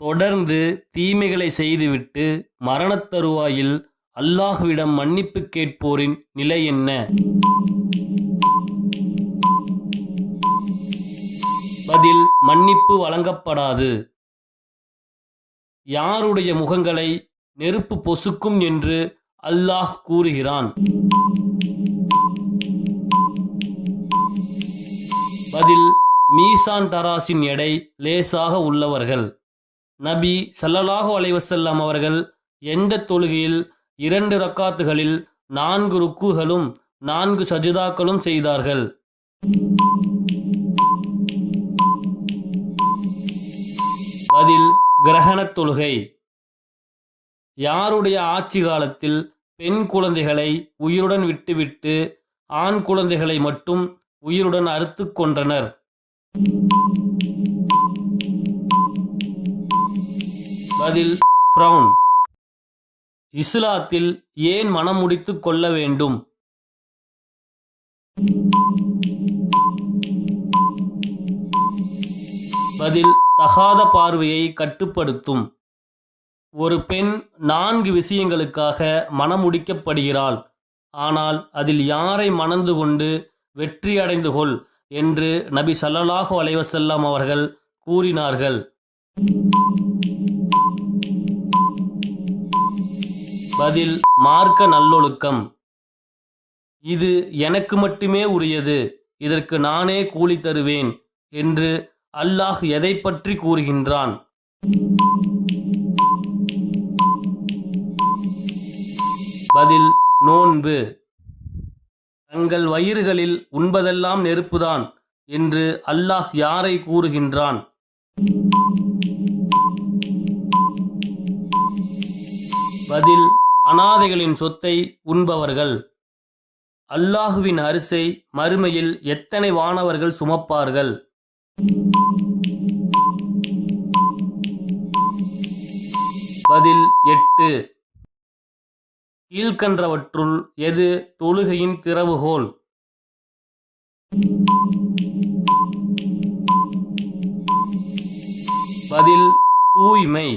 தொடர்ந்து தீமைகளை செய்துவிட்டு மரணத் தருவாயில் அல்லாஹ்விடம் மன்னிப்பு கேட்போரின் நிலை என்ன? பதில்: மன்னிப்பு வழங்கப்படாது. யாருடைய முகங்களை நெருப்பு பொசுக்கும் என்று அல்லாஹ் கூறுகிறான்? பதில்: மீசான் தராசின் எடை லேசாக உள்ளவர்கள். நபி ஸல்லல்லாஹு அலைஹி வஸல்லம் அவர்கள் எந்த தொழுகையில் 2 ரக்காத்துகளில் 4 ருக்குகளும் 4 சஜிதாக்களும் செய்தார்கள்? பதில்: கிரகணத் தொழுகை. யாருடைய ஆட்சி காலத்தில் பெண் குழந்தைகளை உயிருடன் விட்டுவிட்டு ஆண் குழந்தைகளை மட்டும் உயிருடன் அறுத்துக் கொன்றனர்? பதில்: ஃபிரௌன். இஸ்லாத்தில் ஏன் மணம் முடித்துக் கொள்ள வேண்டும்? பதில்: தகாத பார்வையை கட்டுப்படுத்தும். ஒரு பெண் 4 விஷயங்களுக்காக மணமுடிக்கப்படுகிறாள். ஆனால் அதில் யாரை மணந்து கொண்டு வெற்றி அடைந்து கொள் என்று நபி ஸல்லல்லாஹு அலைஹி வஸல்லம் அவர்கள் கூறினார்கள்? பதில்: மார்க்க நல்லொழுக்கம். இது எனக்கு மட்டுமே உரியது, இதற்கு நானே கூலி தருவேன் என்று அல்லாஹ் எதை பற்றி கூறுகின்றான்? பதில்: நோன்பு. தங்கள் வயிறுகளில் உண்பதெல்லாம் நெருப்புதான் என்று அல்லாஹ் யாரை கூறுகின்றான்? பதில்: அனாதைகளின் சொத்தை உண்பவர்கள். அல்லாஹுவின் அரிசை மறுமையில் எத்தனை வானவர்கள் சுமப்பார்கள்? பதில்: 8. கீழ்க்கண்டவற்றுள் எது தொழுகையின் திறவுகோல்? பதில்: தூய்மை.